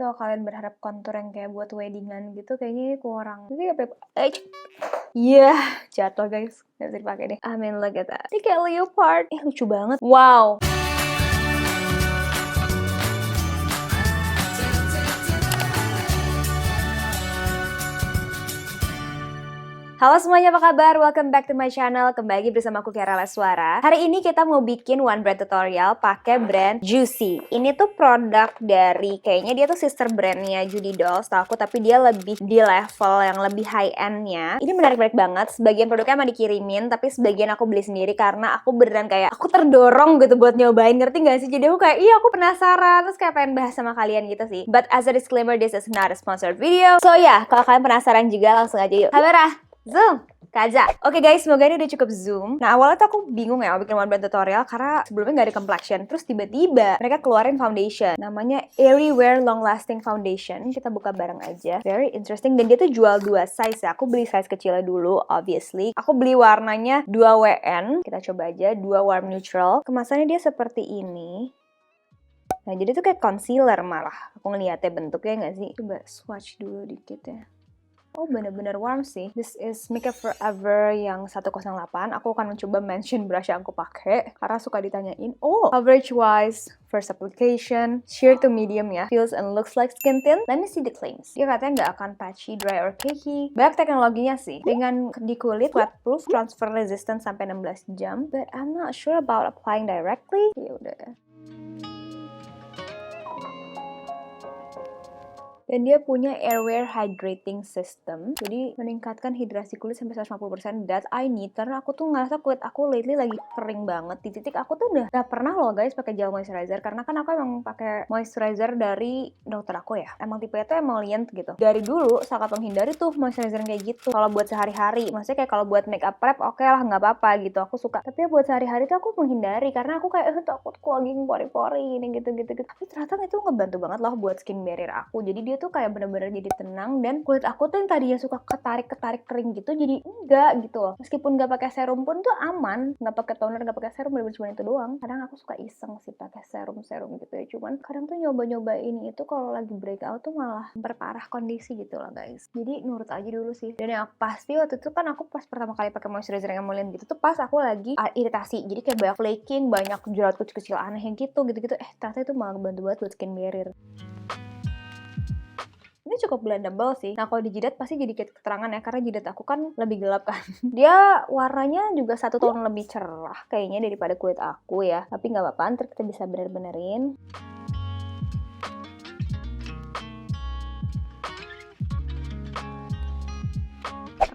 kalau kalian berharap kontur yang kayak buat weddingan gitu, kayaknya ini kurang. Jadi iya, jatuh guys. Gak bisa dipakai deh. I mean, look at that. Ini kayak leopard. Lucu banget. Wow. Halo semuanya, apa kabar? Welcome back to my channel. Kembali lagi bersama aku Kiara Leswara. Hari ini kita mau bikin one brand tutorial pakai brand Juicy. Ini tuh produk dari, kayaknya dia tuh sister brandnya Judy Dolls, tau aku, tapi dia lebih di level yang lebih high end-nya. Ini menarik banget. Sebagian produknya emang dikirimin, tapi sebagian aku beli sendiri karena aku beneran kayak aku terdorong gitu buat nyobain, ngerti gak sih? Jadi aku kayak, iya aku penasaran, terus kayak pengen bahas sama kalian gitu sih. But as a disclaimer, this is not a sponsored video. So yeah, kalau kalian penasaran juga langsung aja yuk. Kamera zoom, Kaza. Oke guys, semoga ini udah cukup zoom. Nah awalnya tuh aku bingung ya mau bikin one brand tutorial karena sebelumnya gak ada complexion. Terus tiba-tiba mereka keluarin foundation, namanya Airy Wear Long Lasting Foundation. Kita buka bareng aja. Very interesting. Dan dia tuh jual 2 size ya. Aku beli size kecilnya dulu, obviously. Aku beli warnanya 2WN. Kita coba aja, 2 warm neutral. Kemasannya dia seperti ini. Nah jadi tuh kayak concealer malah. Aku ngeliatnya bentuknya gak sih? Coba swatch dulu dikit ya. Oh bener-bener warm sih. This is Makeup Forever yang 108. Aku akan mencoba mention brush yang aku pakai karena suka ditanyain. Oh, coverage wise, first application, sheer to medium ya. Feels and looks like skin tint. Let me see the claims. Dia katanya nggak akan patchy, dry or cakey. Banyak teknologinya sih. Dengan di kulit, waterproof, transfer resistant sampai 16 jam. But I'm not sure about applying directly. Ya udah. Dan dia punya airwear hydrating system. Jadi meningkatkan hidrasi kulit sampai 150%. That I need. Karena aku tuh ngerasa kulit aku lately lagi kering banget. Di titik aku tuh udah gak pernah loh guys pakai gel moisturizer. Karena kan aku emang pakai moisturizer dari dokter aku ya. Emang tipenya tuh emollient gitu. Dari dulu sangat menghindari tuh moisturizer kayak gitu. Kalau buat sehari-hari. Maksudnya kayak kalau buat makeup prep oke lah gak apa-apa gitu. Aku suka. Tapi ya buat sehari-hari tuh aku menghindari. Karena aku kayak takut clogging pori-pori ini gitu-gitu. Tapi ternyata itu ngebantu banget loh buat skin barrier aku. Jadi dia tuh kayak bener-bener jadi tenang dan kulit aku tuh yang tadinya suka ketarik kering gitu jadi enggak gitu loh. Meskipun nggak pakai serum pun tuh aman, nggak pakai toner, nggak pakai serum, bener-bener cuma itu doang. Kadang aku suka iseng sih pakai serum gitu ya, cuman kadang tuh nyoba ini itu kalau lagi breakout tuh malah memperparah kondisi gitu loh guys. Jadi nurut aja dulu sih. Dan yang pasti waktu itu kan aku pas pertama kali pakai moisturizer yang emollient gitu tuh pas aku lagi iritasi, jadi kayak banyak flaking, banyak jerawat kecil-kecil aneh yang gitu. Ternyata itu malah bantu banget buat skin barrier. Ini cukup blendable sih. Nah kalau di jidat pasti jadi keterangan ya, karena jidat aku kan lebih gelap kan. Dia warnanya juga 1 tone lebih cerah kayaknya daripada kulit aku ya. Tapi nggak apa-apa, ntar kita bisa bener-benerin.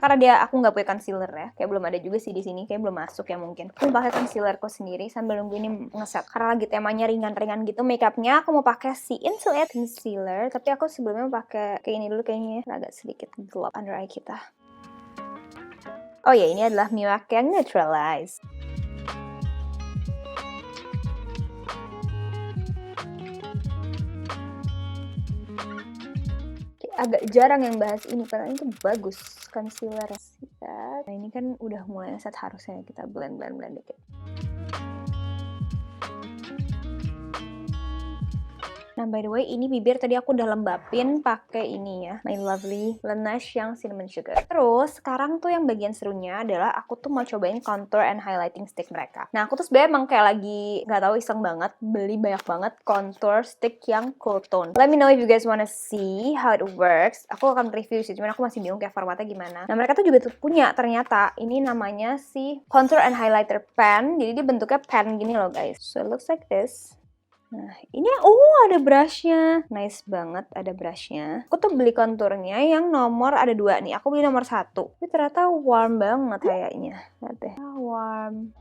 Karena aku nggak punya concealer ya, kayak belum ada juga sih di sini, kayak belum masuk ya mungkin. Aku pakai concealerku sendiri sambil nunggu ini ngeset. Karena lagi temanya ringan-ringan gitu makeupnya, aku mau pakai si Into It concealer. Tapi aku sebelumnya mau pakai kayak ini dulu kayaknya, agak sedikit gelap under eye kita. Oh ya, ini adalah Mirac yang Neutralize. Agak jarang yang bahas ini karena itu bagus concealer ya. Nah ini kan udah mulai set, harusnya kita blend dikit. Nah by the way, ini bibir tadi aku udah lembapin pakai ini ya, My Lovely Laneige yang Cinnamon Sugar. Terus sekarang tuh yang bagian serunya adalah aku tuh mau cobain contour and highlighting stick mereka. Nah aku tuh sebenarnya emang kayak lagi nggak tahu iseng banget beli banyak banget contour stick yang cool tone. Let me know if you guys wanna see how it works. Aku akan review sih, cuman aku masih bingung kayak formatnya gimana. Nah mereka tuh juga tuh punya ternyata ini namanya si contour and highlighter pen. Jadi dia bentuknya pen gini loh guys. So it looks like this. Nah ini ada brushnya, nice banget ada brushnya. Aku tuh beli konturnya yang nomor ada 2 nih, aku beli nomor 1. Tapi ternyata warm banget kayaknya. Lihat deh, warm.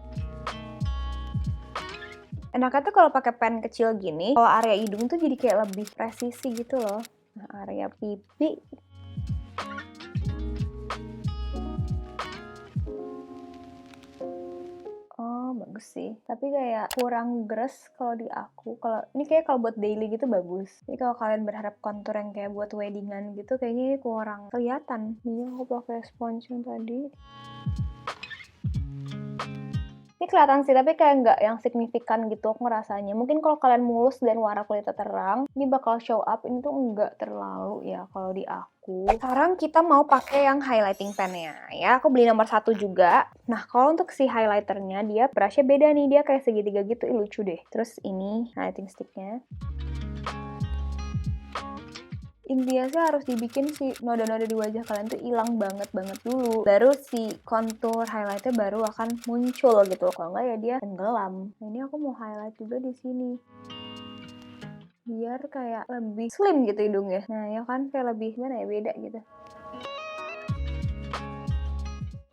Enaknya tuh kalau pakai pen kecil gini, kalau area hidung tuh jadi kayak lebih presisi gitu loh. Nah area pipi. Bagus sih, tapi kayak kurang gres kalau di aku. Kalau ini kayak kalau buat daily gitu bagus. Jadi kalau kalian berharap kontur yang kayak buat weddingan gitu, kayaknya ini kurang kelihatan. Ini aku pakai sponge yang tadi. Ini kelihatan sih, tapi kayak nggak yang signifikan gitu aku ngerasanya. Mungkin kalau kalian mulus dan warna kulitnya terang, ini bakal show up. Ini tuh nggak terlalu ya kalau di aku. Sekarang kita mau pakai yang highlighting pen-nya ya. Aku beli nomor 1 juga. Nah, kalau untuk si highlighternya, dia brushnya beda nih. Dia kayak segitiga gitu. Ih, lucu deh. Terus ini highlighting sticknya. Intinya sih harus dibikin si noda-noda di wajah kalian tuh hilang banget dulu, baru si contour highlightnya baru akan muncul gitu. Kalau enggak ya dia tenggelam. Nah, ini aku mau highlight juga di sini biar kayak lebih slim gitu hidungnya. Nah ya kan, kayak lebih gimana ya, beda gitu.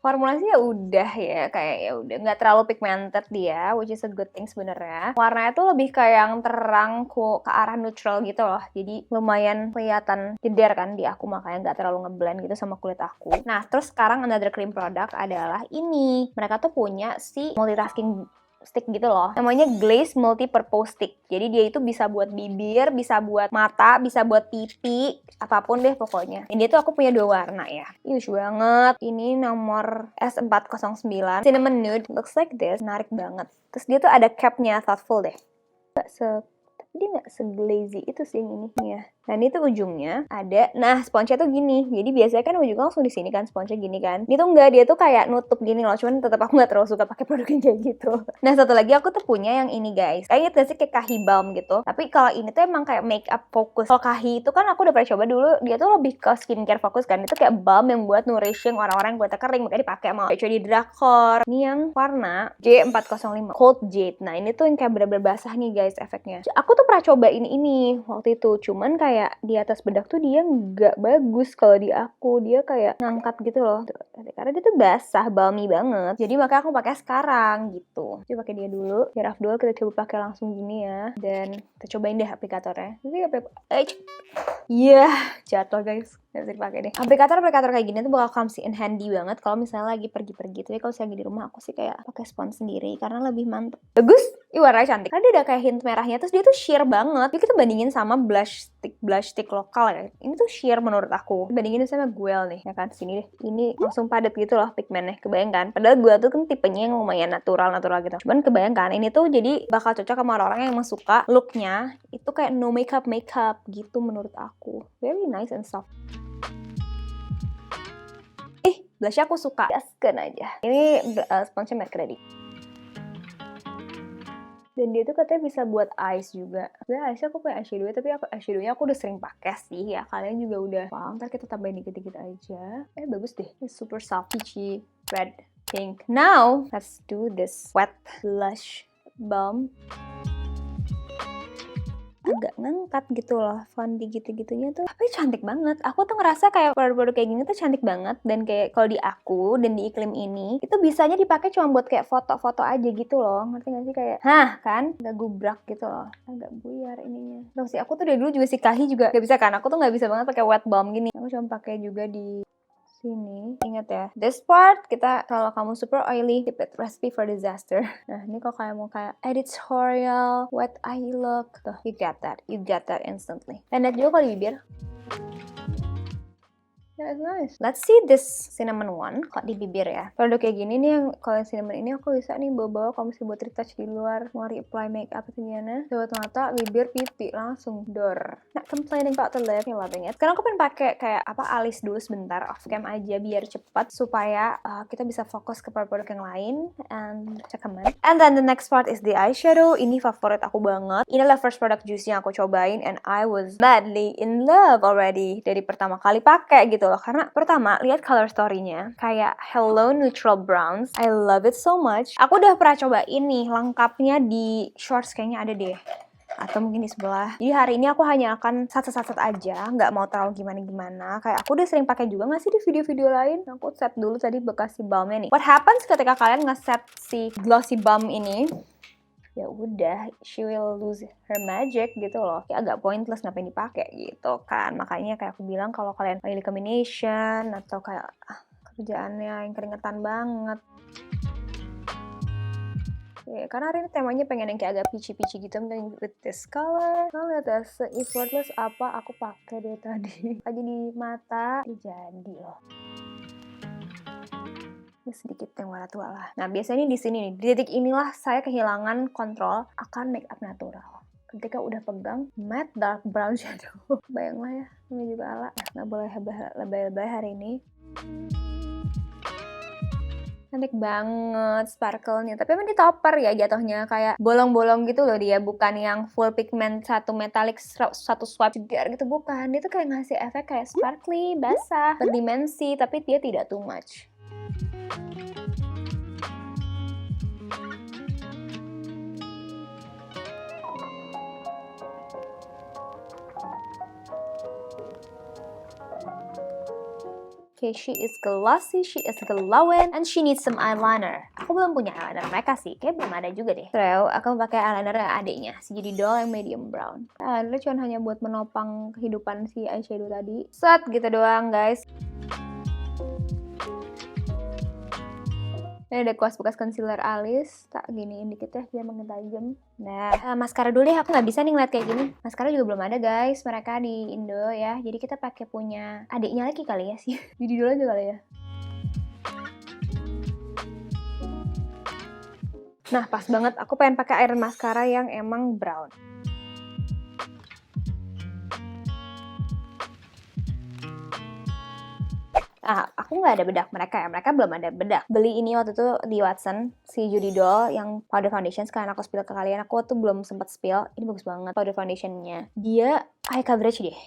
Formulasinya udah ya, kayak ya udah nggak terlalu pigmented dia, which is a good thing sebenarnya. Warnanya tuh lebih kayak yang terang ke arah neutral gitu loh, jadi lumayan kelihatan jeder kan di aku, makanya nggak terlalu ngeblend gitu sama kulit aku. Nah terus sekarang another cream product adalah ini. Mereka tuh punya si multitasking stick gitu loh, namanya Glaze Multi Purpose Stick. Jadi dia itu bisa buat bibir, bisa buat mata, bisa buat pipi, apapun deh pokoknya. Ini tuh aku punya 2 warna ya. Ih, lucu banget. Ini nomor S409 Cinnamon Nude, looks like this, menarik banget. Terus dia tuh ada capnya, thoughtful deh. Tapi dia nggak se-glazy itu sih yang ini ya. Nah ini tuh ujungnya ada, nah sponsnya tuh gini. Jadi biasanya kan ujungnya langsung di sini kan, sponsnya gini kan. Dia tuh enggak, dia tuh kayak nutup gini loh. Cuman tetap aku nggak terlalu suka pakai produk yang kayak gitu. Nah satu lagi aku tuh punya yang ini guys. Kayaknya sih kayak Kahi Balm gitu. Tapi kalau ini tuh emang kayak makeup fokus. Kalau Kahi itu kan aku udah pernah coba dulu. Dia tuh lebih ke skincare fokus kan. Itu kayak balm yang buat nourishing orang-orang yang kulitnya kering. Makanya dipakai sama kayak di drakor. Ini yang warna J405 Cold Jade. Nah ini tuh yang kayak bener-bener basah nih guys efeknya. Aku tuh pernah coba ini waktu itu. Cuman kayak di atas bedak tuh dia nggak bagus kalau di aku. Dia kayak ngangkat gitu loh. Karena dia tuh basah, balmy banget. Jadi makanya aku pakai sekarang gitu. Coba pakai dia dulu. Biar afdol kita coba pakai langsung gini ya. Dan kita cobain deh aplikatornya. Nanti iya, jatuh guys. Nggak bisa dipakai deh. Aplikator kayak gini tuh bakal comes in handy banget kalau misalnya lagi pergi-pergi. Tapi kalau saya lagi di rumah, aku sih kayak pakai spons sendiri karena lebih mantep. Bagus. Ih, warnanya cantik. Karena dia ada kayak hint merahnya, terus dia tuh sheer banget. Jadi kita bandingin sama blush stick lokal ya. Ini tuh sheer menurut aku. Bandingin sama Guel nih, ya kan? Sini deh. Ini langsung padat gitu loh pigmentnya. Kebayang kan? Padahal Guel tuh kan tipenya yang lumayan natural gitu. Cuman kebayang kan? Ini tuh jadi bakal cocok sama orang-orang yang emang suka looknya itu kayak no makeup gitu menurut aku. Very nice and soft. Blushnya aku suka, gaskan aja. Ini sponsnya Matte Ready. Dan dia tuh katanya bisa buat eyes juga. Sebenernya eyesnya aku punya eyeshadow, tapi eyeshadownya aku udah sering pakai sih ya. Kalian juga udah paham, ntar kita tambahin dikit-dikit aja. Bagus deh. Ini super soft, peachy, red, pink. Now, let's do this wet blush balm. Agak ngangkat gitu loh, fondi gitu-gitunya tuh. Tapi cantik banget. Aku tuh ngerasa kayak produk-produk kayak gini tuh cantik banget. Dan kayak kalau di aku dan di iklim ini, itu bisanya dipakai cuma buat kayak foto-foto aja gitu loh. Ngerti gak sih? Kayak, kan? Gak gubrak gitu loh. Agak buyar ininya. Terus sih, aku tuh dari dulu juga si Kahi juga gak bisa kan. Aku tuh gak bisa banget pakai wet balm gini. Aku cuma pakai juga di sini. Ingat ya, this part kita, kalau kamu super oily, keep it recipe for disaster. Nah ini kalau kayak mau kayak editorial wet eye look, tuh you get that instantly. Dan lihat juga kalau di bibir. Yeah, it's nice. Let's see this cinnamon one. Kok di bibir ya. Produk kayak gini nih yang kalau yang cinnamon ini aku bisa nih bawa-bawa kalau mesti buat retouch di luar. Mau reapply makeup itu gimana. Buat mata, bibir, pipi. Langsung door. Not complaining about the lip. Loving it. Sekarang aku pengen pakai kayak alis dulu sebentar. Off cam aja biar cepat. Supaya kita bisa fokus ke produk yang lain. And recommend. And then the next part is the eyeshadow. Ini favorit aku banget. Ini adalah first product Juicy yang aku cobain. And I was madly in love already. Dari pertama kali pakai gitu. Karena pertama, lihat color story-nya kayak Hello Neutral Browns. I love it so much. Aku udah pernah coba ini lengkapnya di shorts, kayaknya ada deh. Atau mungkin di sebelah. Jadi hari ini aku hanya akan sat-sat aja, nggak mau terlalu gimana-gimana. Kayak aku udah sering pakai juga nggak sih di video-video lain. Aku set dulu tadi bekas si balmnya nih. What happens ketika kalian nge-set si glossy balm ini? Ya udah, she will lose her magic gitu loh. Kayak agak pointless ngapain dipakai gitu kan. Makanya kayak aku bilang kalau kalian oily combination atau kayak kerjaannya yang keringetan banget. Ya, karena hari ini temanya pengen yang kayak agak peachy gitu, with this color. Kalian lihat ya, se-effortless apa aku pakai deh tadi. Aja di mata, jadi loh. sedikit yang warna tua lah. Nah, biasanya di sini nih, di titik inilah saya kehilangan kontrol akan make up natural. Ketika udah pegang matte dark brown shadow. Bayanglah ya, ini juga ala. Nggak boleh lebay-lebay hari ini. Cantik banget sparkle-nya. Tapi emang di topper ya jatuhnya. Kayak bolong-bolong gitu loh dia. Bukan yang full pigment satu metalik satu swipe jegar gitu. Bukan. Dia tuh kayak ngasih efek kayak sparkly, basah, berdimensi. Tapi dia tidak too much. Okay, she is glossy, she is glowing, and she needs some eyeliner. Aku belum punya eyeliner mereka sih, kayak belum ada juga deh. So, aku pakai eyeliner adiknya, si Judy Doll yang medium brown. Eyeliner cuma hanya buat menopang kehidupan si eyeshadow tadi. Set gitu doang, guys. Ini ada kuas bekas concealer alis, tak giniin dikit ya biar makin tajam. Nah, maskara dulu deh, aku nggak bisa nih ngeliat kayak gini. Maskara juga belum ada guys, mereka di Indo ya. Jadi kita pakai punya adiknya lagi kali ya sih. Jadi dulu aja kali ya. Nah, pas banget aku pengen pakai iron maskara yang emang brown. Aku nggak ada bedak mereka ya, mereka belum ada bedak. Beli ini waktu itu di Watson, si Judy Doll yang powder foundation, sekarang aku spill ke kalian, aku tuh belum sempat spill. Ini bagus banget powder foundationnya. Dia high coverage deh.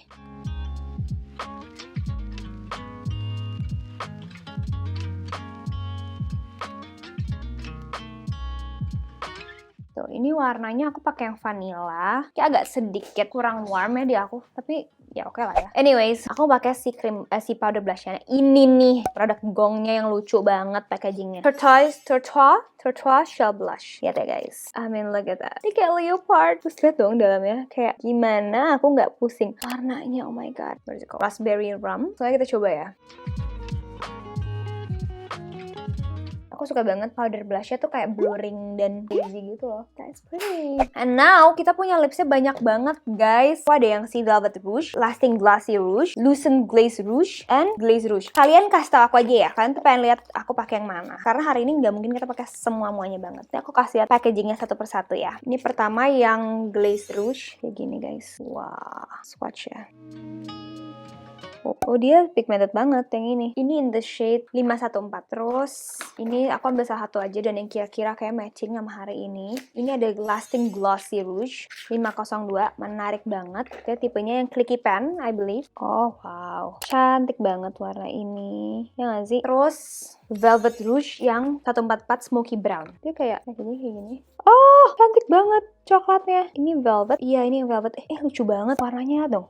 Tuh, ini warnanya aku pakai yang vanilla, kayak agak sedikit kurang warm ya di aku, tapi ya oke lah ya. Anyways, aku pakai si powder blushnya. Ini nih produk gongnya yang lucu banget packagingnya. Tortoise Shell Blush. Lihat ya guys. I mean look at that. Ini kayak leopard. Terus lihat dong dalamnya. Kayak gimana aku nggak pusing. Warnanya oh my god. Raspberry rum. Soalnya kita coba ya. Aku suka banget powder blushnya tuh kayak blurring dan hazy gitu loh. That's pretty. And now kita punya lipsnya banyak banget guys. Ada yang si Velvet Rouge, Lasting Glossy Rouge, Lucent Glaze Rouge, and Glaze Rouge. Kalian kasih tau aku aja ya. Kalian tuh pengen lihat aku pakai yang mana? Karena hari ini nggak mungkin kita pakai semuanya banget. Ini aku kasih lihat packagingnya satu persatu ya. Ini pertama yang Glaze Rouge kayak gini guys. Wah, swatch ya. Oh, dia pigmented banget yang ini. Ini in the shade 514. Terus ini aku ambil salah satu aja dan yang kira-kira kayak matching sama hari ini. Ini ada Lasting Glossy Rouge 502. Menarik banget. Dia tipenya yang clicky pen, I believe. Oh, wow. Cantik banget warna ini. Ya nggak sih? Terus Velvet Rouge yang 144 Smoky Brown. Dia kayak gini. Oh, cantik banget coklatnya. Ini velvet. Iya, ini velvet. Lucu banget warnanya dong.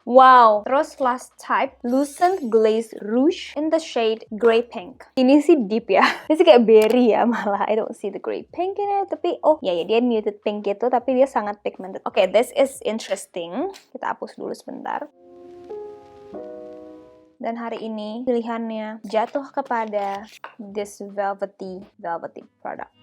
Wow, terus last type Lucent Glaze Rouge in the shade Grey Pink. Ini sih deep ya, ini sih kayak berry ya malah. I don't see the grey pink in it, tapi dia muted pink gitu, tapi dia sangat pigmented. Oke, this is interesting. Kita hapus dulu sebentar. Dan hari ini pilihannya jatuh kepada this velvety product.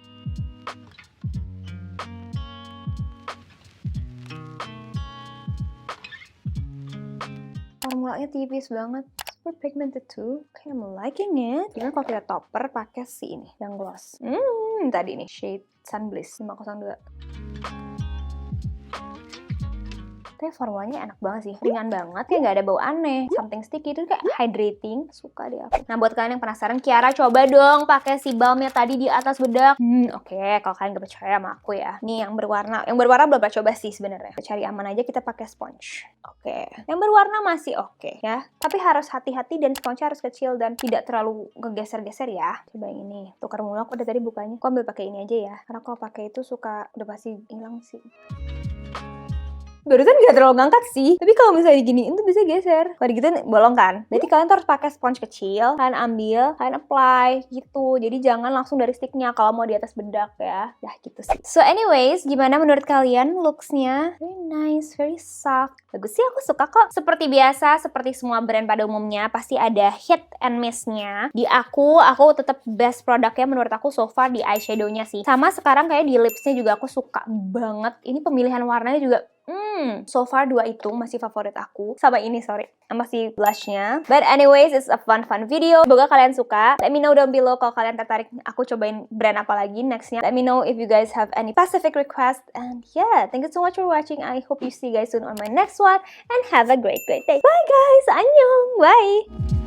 Formulanya tipis banget, super pigmented too. Okay, I'm liking it. Gimana kalau kita topper pakai si ini, yang gloss. Tadi nih, shade Sun Bliss 502. Tapi formulanya enak banget sih, ringan banget, kayak nggak ada bau aneh, something sticky, itu kayak hydrating, suka deh aku. Nah buat kalian yang penasaran, Kiara coba dong pakai si balmnya tadi di atas bedak. Oke, kalau kalian gak percaya sama aku ya. Nih yang berwarna belum pernah coba sih sebenarnya. Cari aman aja kita pakai sponge. Oke, yang berwarna masih oke ya, tapi harus hati-hati dan sponge harus kecil dan tidak terlalu ngegeser-geser ya. Coba yang ini, tukar mulu aku udah tadi bukanya. Aku ambil pakai ini aja ya, karena kalau pakai itu suka udah pasti hilang sih. Barusan gak terlalu ngangkat sih, tapi kalau misalnya diginiin tuh bisa geser. Kalau digituin bolong kan? Berarti kalian tuh harus pakai sponge kecil, kalian ambil, kalian apply gitu. Jadi jangan langsung dari sticknya kalau mau di atas bedak ya. Ya gitu sih. So anyways, gimana menurut kalian looks-nya? Very nice, very soft. Bagus sih, aku suka kok. Seperti biasa, seperti semua brand pada umumnya, pasti ada hit and miss-nya. Di aku tetap best produknya menurut aku so far di eyeshadow-nya sih. Sama sekarang kayak di lips-nya juga aku suka banget. Ini pemilihan warnanya juga So far dua itu masih favorit aku. Sama ini, sorry, masih blushnya. But anyways, it's a fun video. Semoga kalian suka. Let me know down below kalau kalian tertarik aku cobain brand apa lagi nextnya. Let me know if you guys have any specific request. And yeah, thank you so much for watching. I hope you see you guys soon on my next one. And have a great day. Bye guys! Annyeong! Bye!